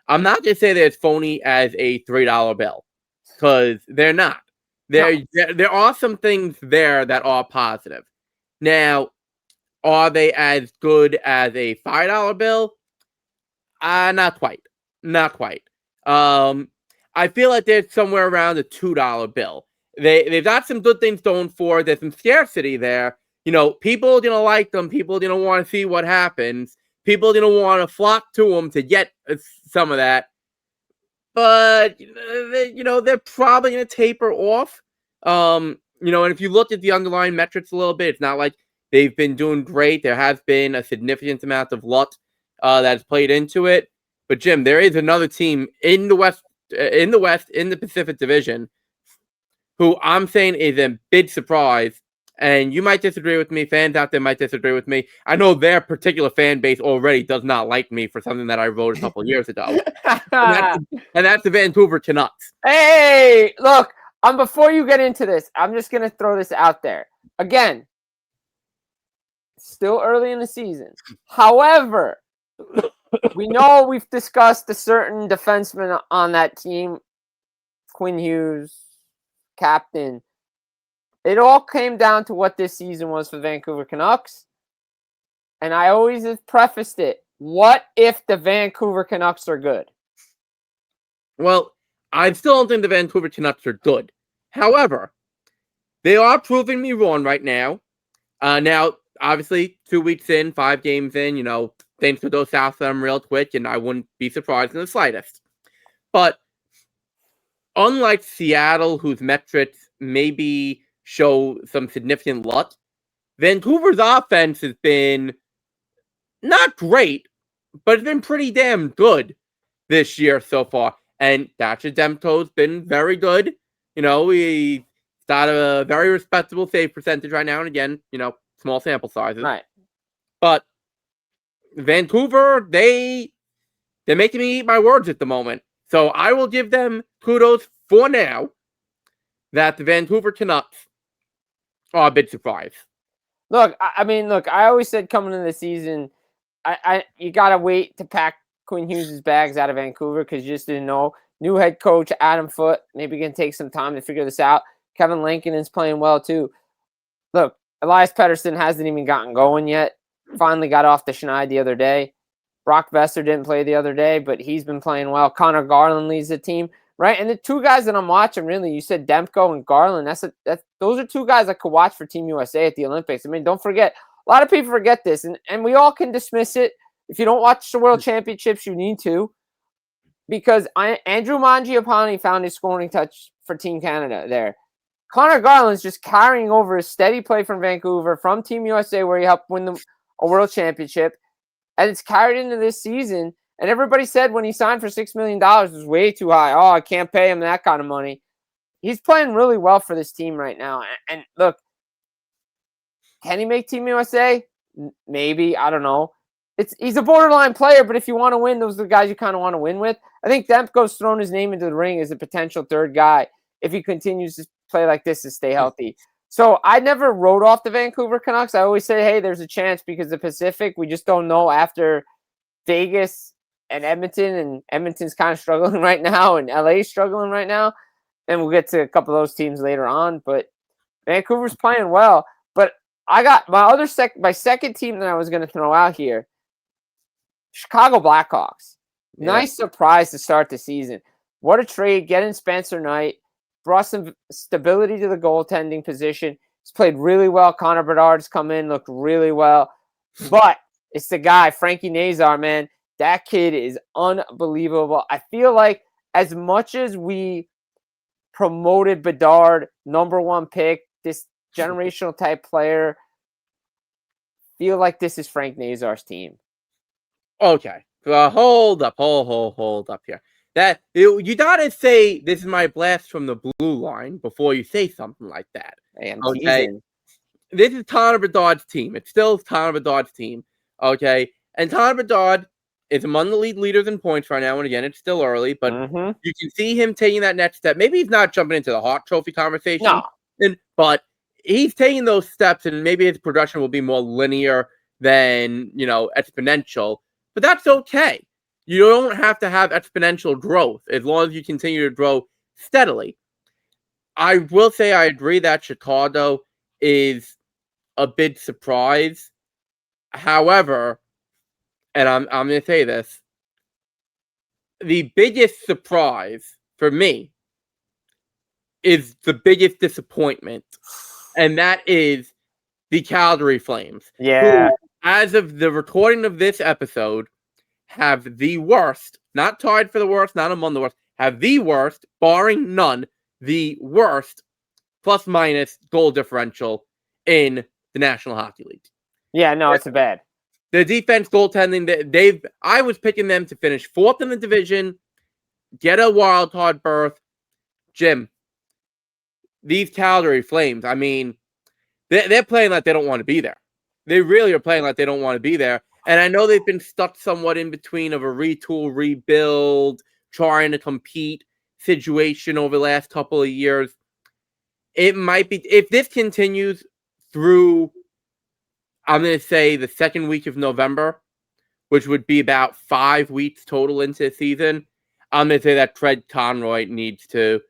I'm not going to say they're as phony as a $3 bill because they're not. There are some things there that are positive. Now, are they as good as a $5 bill? Not quite. Not quite. I feel like they're somewhere around a $2 bill. They've got some good things going for. There's some scarcity there. People didn't like them. People didn't want to see what happens. People didn't want to flock to them to get some of that. But, they're probably going to taper off. And if you look at the underlying metrics a little bit, it's not like they've been doing great. There has been a significant amount of luck that's played into it. But, Jim, there is another team in the West, in the Pacific Division, who I'm saying is a big surprise. And you might disagree with me. Fans out there might disagree with me. I know their particular fan base already does not like me for something that I wrote a couple of years ago. and that's the Vancouver Canucks. Hey, look, before you get into this, I'm just going to throw this out there. Again, still early in the season. However, we know we've discussed a certain defenseman on that team, Quinn Hughes, captain. It all came down to what this season was for the Vancouver Canucks. And I always have prefaced it. What if the Vancouver Canucks are good? Well, I still don't think the Vancouver Canucks are good. However, they are proving me wrong right now. Now, obviously, 2 weeks in, 5 games in, things could go south for them real quick, and I wouldn't be surprised in the slightest. But unlike Seattle, whose metrics maybe show some significant luck, Vancouver's offense has been not great, but it's been pretty damn good this year so far. And Thatcher Demko's been very good. He's got a very respectable save percentage right now. And again, small sample sizes. Right. But Vancouver, they're making me eat my words at the moment. So I will give them kudos for now that the Vancouver Canucks are a big surprise. Look, I always said coming into the season, you got to wait to pack Quinn Hughes' bags out of Vancouver because you just didn't know. New head coach, Adam Foote, maybe going to take some time to figure this out. Kevin Lankinen's playing well, too. Look, Elias Pettersson hasn't even gotten going yet. Finally got off the schneid the other day. Brock Besser didn't play the other day, but he's been playing well. Connor Garland leads the team, right? And the two guys that I'm watching, really, you said Demko and Garland. Those are two guys I could watch for Team USA at the Olympics. I mean, don't forget, a lot of people forget this, and we all can dismiss it. If you don't watch the World Championships, you need to, because Andrew Mangiapane found his scoring touch for Team Canada there. Connor Garland's just carrying over his steady play from Vancouver, from Team USA, where he helped win a World Championship. And it's carried into this season. And everybody said when he signed for $6 million it was way too high. Oh, I can't pay him that kind of money. He's playing really well for this team right now. And look, can he make Team USA? Maybe. I don't know. He's a borderline player, but if you want to win, those are the guys you kind of want to win with. I think Demko's thrown his name into the ring as a potential third guy if he continues to play like this and stay healthy. So I never wrote off the Vancouver Canucks. I always say, hey, there's a chance because the Pacific, we just don't know after Vegas and Edmonton's kind of struggling right now, and LA's struggling right now. And we'll get to a couple of those teams later on. But Vancouver's playing well. But I got my second team that I was going to throw out here, Chicago Blackhawks. Yeah. Nice surprise to start the season. What a trade. Getting Spencer Knight. Brought some stability to the goaltending position. He's played really well. Connor Bedard's come in, looked really well. But it's the guy, Frankie Nazar, man. That kid is unbelievable. I feel like as much as we promoted Bedard, number one pick, this generational type player, feel like this is Frank Nazar's team. Okay. Hold up here. That you gotta say this is my blast from the blue line before you say something like that. Hey, I'm okay. teasing. This is Connor Bedard's team. It's still Connor Bedard's team. Okay. And Connor Bedard is among the leaders in points right now. And again, it's still early, but you can see him taking that next step. Maybe he's not jumping into the Hart Trophy conversation. No. But he's taking those steps, and maybe his progression will be more linear than, exponential. But that's okay. You don't have to have exponential growth as long as you continue to grow steadily. I will say I agree that Chicago is a big surprise. However, and I'm going to say this, the biggest surprise for me is the biggest disappointment, and that is the Calgary Flames. Yeah. Who, as of the recording of this episode, have the worst, not tied for the worst, not among the worst, have the worst, barring none, the worst plus-minus goal differential in the National Hockey League. Yeah, no, it's bad. The defense, goaltending, I was picking them to finish 4th in the division, get a wild card berth. Jim, these Calgary Flames, I mean, they're playing like they don't want to be there. They really are playing like they don't want to be there. And I know they've been stuck somewhat in between of a retool, rebuild, trying to compete situation over the last couple of years. It might be, if this continues through, I'm going to say, the second week of November, which would be about 5 weeks total into the season, I'm going to say that Craig Conroy needs to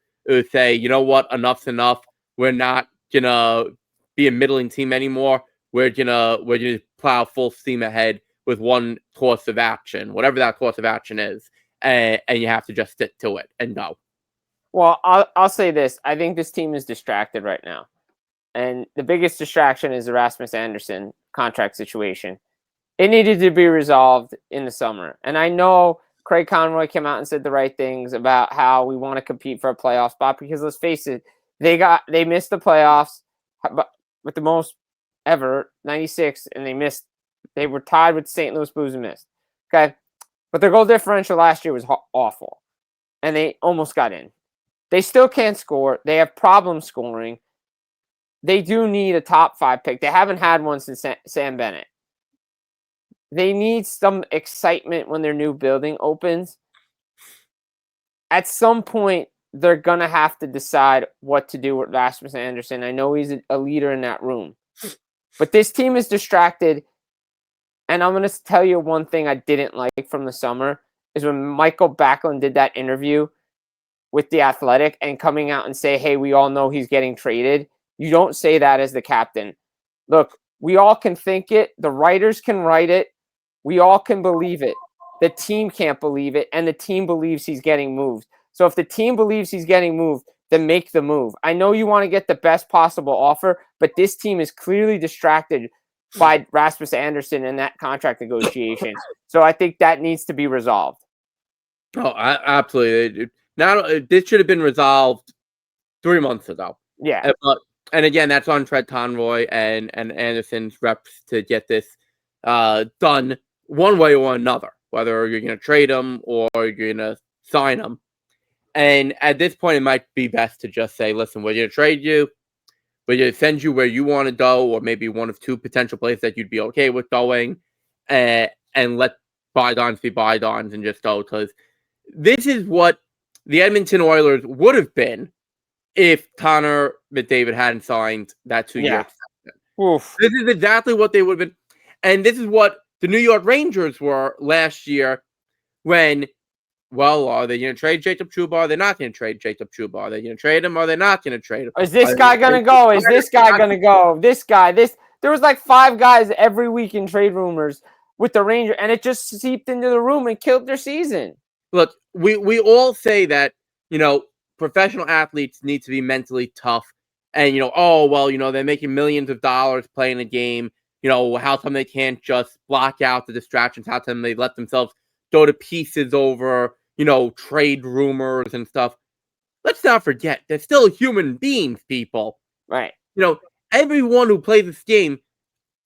say, you know what, enough's enough. We're not going to be a middling team anymore. We're gonna plow full steam ahead with one course of action, whatever that course of action is, and you have to just stick to it and go. Well, I'll say this. I think this team is distracted right now. And the biggest distraction is the Rasmus Andersson contract situation. It needed to be resolved in the summer. And I know Craig Conroy came out and said the right things about how we want to compete for a playoff spot, because let's face it, they missed the playoffs with the most ever, 96, and they were tied with St. Louis Blues and missed. Okay? But their goal differential last year was awful. And they almost got in. They still can't score. They have problems scoring. They do need a top 5 pick. They haven't had one since Sam Bennett. They need some excitement when their new building opens. At some point, they're going to have to decide what to do with Rasmus Andersson. I know he's a leader in that room. But this team is distracted. And I'm going to tell you one thing I didn't like from the summer is when Michael Backlund did that interview with The Athletic and coming out and say, hey, we all know he's getting traded. You don't say that as the captain. Look, we all can think it. The writers can write it. We all can believe it. The team can't believe it, and the team believes he's getting moved. So if the team believes he's getting moved, then make the move. I know you want to get the best possible offer, but this team is clearly distracted by Rasmus Andersson in that contract negotiation. So I think that needs to be resolved. Oh, absolutely. This should have been resolved 3 months ago. Yeah. And again, that's on Craig Conroy and Anderson's reps to get this done one way or another, whether you're going to trade them or you're going to sign them. And at this point, it might be best to just say, listen, we're going to trade you. We're going to send you where you want to go, or maybe one of 2 potential places that you'd be okay with going, and let bygones be bygones and just go. Because this is what the Edmonton Oilers would have been if Connor McDavid hadn't signed that 2-year extension. This is exactly what they would have been. And this is what the New York Rangers were last year when, well, are they going to trade Jacob Trouba? They're not going to trade Jacob Trouba. Are they going to trade him? Or are they not going to trade him? Is this guy going to go? Is this guy going to go? This guy. There was like 5 guys every week in trade rumors with the Rangers, and it just seeped into the room and killed their season. Look, we all say that, professional athletes need to be mentally tough. And, they're making millions of dollars playing a game. How come they can't just block out the distractions? How come they let themselves go to pieces over, trade rumors and stuff. Let's not forget, they're still human beings, people. Right. Everyone who plays this game,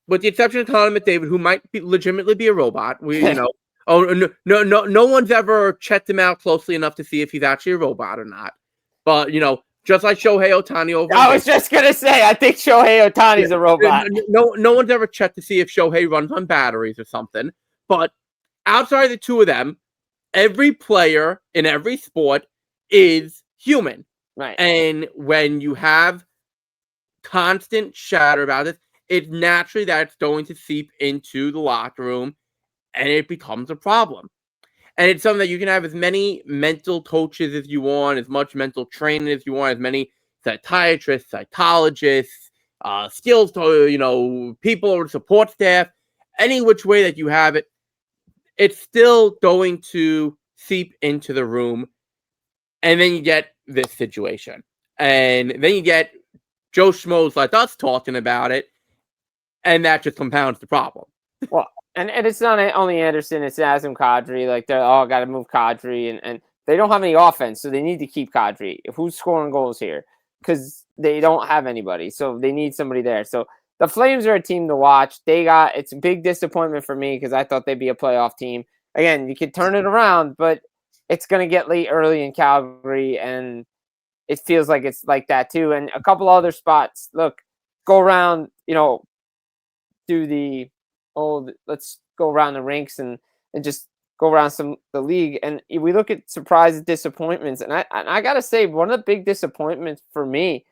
with the exception of Connor McDavid, who might legitimately be a robot, no one's ever checked him out closely enough to see if he's actually a robot or not. But, just like Shohei Ohtani over. I was just going to say, I think Shohei Ohtani's a robot. No one's ever checked to see if Shohei runs on batteries or something. But outside of the two of them, every player in every sport is human. Right. And when you have constant chatter about this, it's naturally that it's going to seep into the locker room and it becomes a problem. And it's something that you can have as many mental coaches as you want, as much mental training as you want, as many psychiatrists, psychologists, skills, people or support staff, any which way that you have it, it's still going to seep into the room. And then you get this situation. And then you get Joe Schmoes like us talking about it. And that just compounds the problem. Well, and it's not only Anderson, it's Nazem Kadri. Like, they're all got to move Kadri. And they don't have any offense, so they need to keep Kadri. Who's scoring goals here? Because they don't have anybody. So they need somebody there. So the Flames are a team to watch. It's a big disappointment for me because I thought they'd be a playoff team. Again, you could turn it around, but it's going to get late early in Calgary, and it feels like it's like that too. And a couple other spots. Look, go around, let's go around the rinks and just go around the league. And we look at surprise disappointments. And I got to say, one of the big disappointments for me,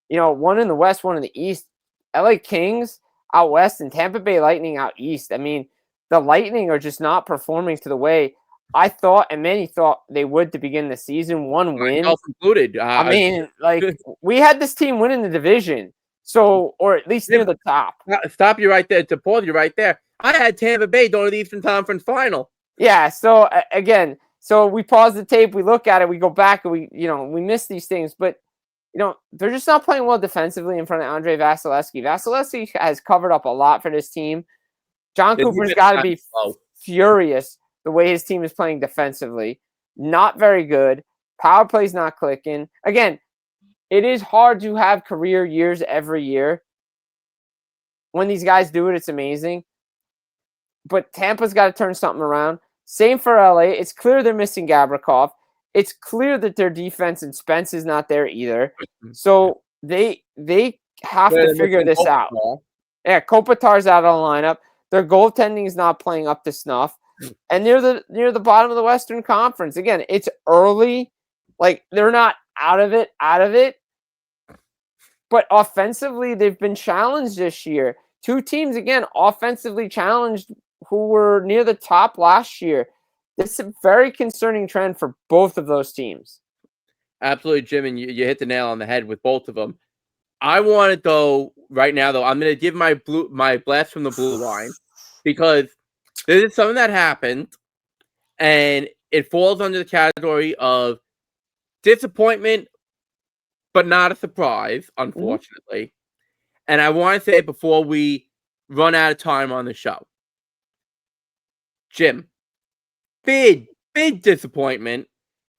one in the West, one in the East, LA Kings out West and Tampa Bay Lightning out East. I mean, the Lightning are just not performing to the way I thought and many thought they would to begin the season. One win. Included. We had this team winning the division. So, or at least near the top. Stop you right there. To pause you right there. I had Tampa Bay going to the Eastern Conference Final. Yeah. So again, we pause the tape, we look at it, we go back, and we miss these things. But they're just not playing well defensively in front of Andrei Vasilevsky. Vasilevsky has covered up a lot for this team. John Cooper's got to be furious the way his team is playing defensively. Not very good. Power play's not clicking. Again, it is hard to have career years every year. When these guys do it, it's amazing. But Tampa's got to turn something around. Same for LA. It's clear they're missing Gavrikov. It's clear that their defense and Spence is not there either. So they have to figure this out. Yeah, Kopitar's out of the lineup. Their goaltending is not playing up to snuff. And near the bottom of the Western Conference. Again, it's early. Like, they're not out of it. But offensively, they've been challenged this year. Two teams, again, offensively challenged who were near the top last year. This is a very concerning trend for both of those teams. Absolutely, Jim, and you hit the nail on the head with both of them. I want to go right now, though. I'm going to give my blast from the blue line because this is something that happened, and it falls under the category of disappointment, but not a surprise, unfortunately. And I want to say it before we run out of time on the show. Jim, big disappointment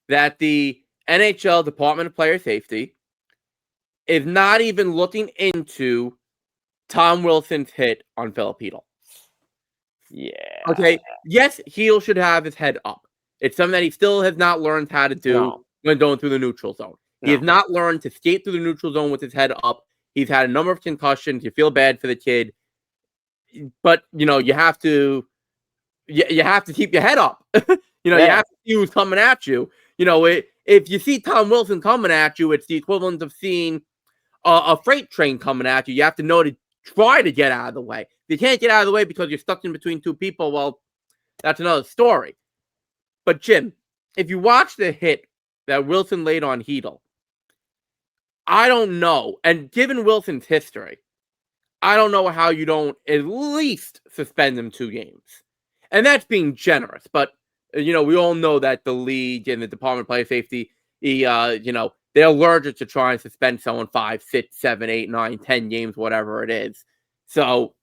that the NHL Department of Player Safety is not even looking into Tom Wilson's hit on Philip Hedl. Yeah. Okay. Yes, Hedl should have his head up. It's something that he still has not learned how to do when going through the neutral zone. He has not learned to skate through the neutral zone with his head up. He's had a number of concussions. You feel bad for the kid, but you have to keep your head up. You have to see who's coming at you. If you see Tom Wilson coming at you, it's the equivalent of seeing a freight train coming at you. You have to know to try to get out of the way. If you can't get out of the way because you're stuck in between two people, well, that's another story. But Jim, if you watch the hit that Wilson laid on Hedl, I don't know. And given Wilson's history, I don't know how you don't at least suspend him 2 games. And that's being generous. But, we all know that the league and the Department of Player Safety, they're allergic to trying to suspend someone 5, 6, 7, 8, 9, 10 games, whatever it is. So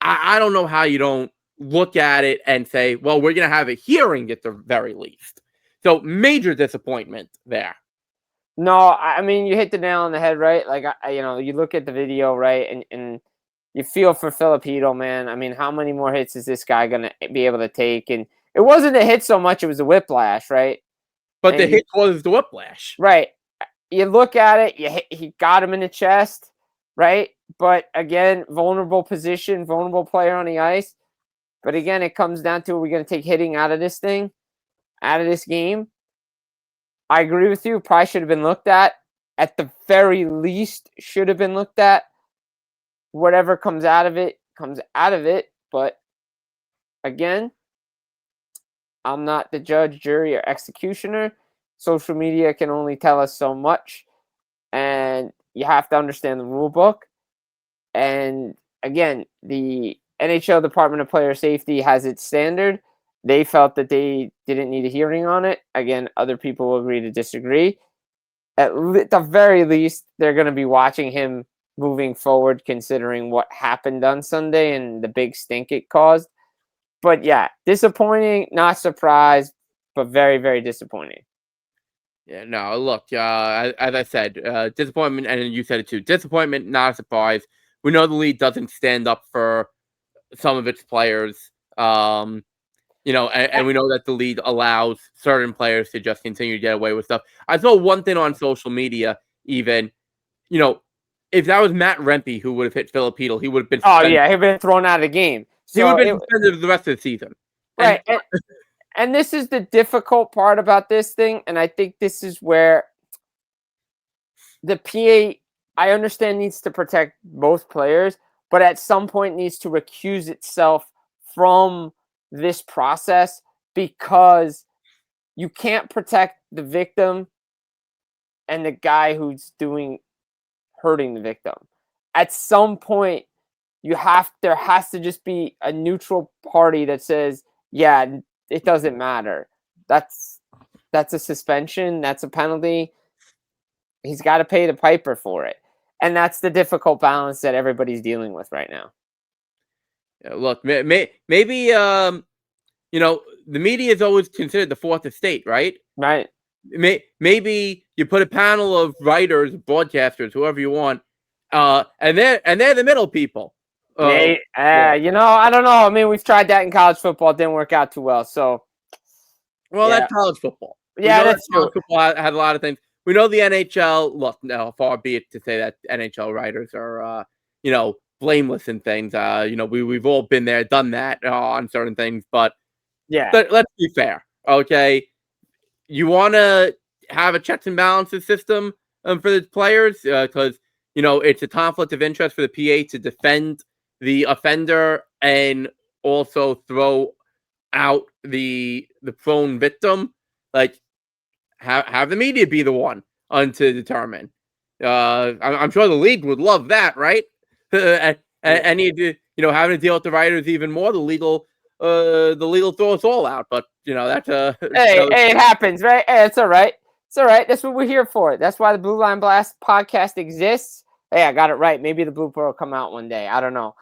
I don't know how you don't look at it and say, well, we're going to have a hearing at the very least. So major disappointment there. No, I mean, you hit the nail on the head, right? Like, you look at the video, right, and you feel for Filipino, man. I mean, how many more hits is this guy going to be able to take? And it wasn't a hit so much, it was a whiplash, right? But the hit was the whiplash. Right. You look at it, he got him in the chest, right? But again, vulnerable position, vulnerable player on the ice. But again, it comes down to, are we going to take hitting out of this thing, out of this game? I agree with you. Probably should have been looked at. At the very least, should have been looked at. Whatever comes out of it, comes out of it. But again, I'm not the judge, jury, or executioner. Social media can only tell us so much. And you have to understand the rule book. And again, the NHL Department of Player Safety has its standard. They felt that they didn't need a hearing on it. Again, other people will agree to disagree. At the very least, they're going to be watching him moving forward, considering what happened on Sunday and the big stink it caused. But yeah, disappointing, not surprised, but very, very disappointing. Yeah, no, look, as I said, disappointment, and you said it too. Disappointment, not a surprise. We know the league doesn't stand up for some of its players. And we know that the league allows certain players to just continue to get away with stuff. I saw one thing on social media, even, if that was Matt Rempe who would have hit Filipino, he would have been suspended. Oh, yeah, he'd been thrown out of the game. So he would have been suspended for the rest of the season. Right. And this is the difficult part about this thing, and I think this is where the PA, I understand, needs to protect both players, but at some point needs to recuse itself from this process, because you can't protect the victim and the guy who's hurting the victim. At some point, there has to just be a neutral party that says, yeah, it doesn't matter. That's a suspension. That's a penalty. He's got to pay the piper for it. And that's the difficult balance that everybody's dealing with right now. Yeah, look, maybe, the media is always considered the fourth estate, right? Right. Maybe you put a panel of writers, broadcasters, whoever you want, and they're the middle people. I don't know. I mean, we've tried that in college football. It didn't work out too well. So, that's college football. Yeah, that's true. College football has a lot of things. We know the NHL. Look, no, far be it to say that NHL writers are, blameless in things. We've all been there, done that on certain things. But yeah, let's be fair, okay? You want to have a checks and balances system for the players, because it's a conflict of interest for the PA to defend the offender and also throw out the prone victim. Like, have the media be the one to determine. I'm sure the league would love that, right? and having to deal with the writers even more, the legal throw us all out. But that's it happens, right? Hey, it's all right. It's all right. That's what we're here for. That's why the Blue Line Blast podcast exists. Hey, I got it right. Maybe the blooper will come out one day. I don't know.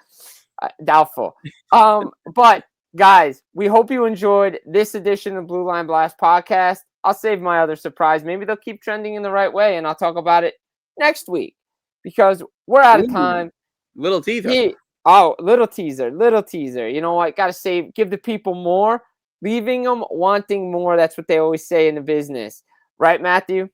Doubtful. But guys, we hope you enjoyed this edition of Blue Line Blast podcast. I'll save my other surprise. Maybe they'll keep trending in the right way, and I'll talk about it next week, because we're out of time. Little teaser. Yeah. Oh, little teaser. You know what? Got to give the people more, leaving them wanting more. That's what they always say in the business. Right, Matthew?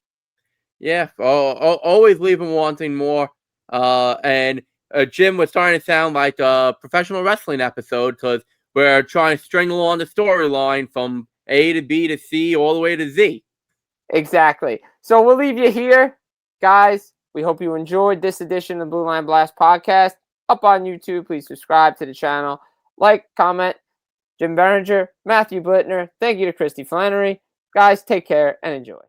Yeah. Always leave them wanting more. And Jim was starting to sound like a professional wrestling episode, because we're trying to string along the storyline from A to B to C all the way to Z. Exactly. So we'll leave you here, guys. We hope you enjoyed this edition of Blue Line Blast podcast. Up on YouTube, please subscribe to the channel. Like, comment. Jim Biringer, Matthew Blittner. Thank you to Kristy Flannery. Guys, take care and enjoy.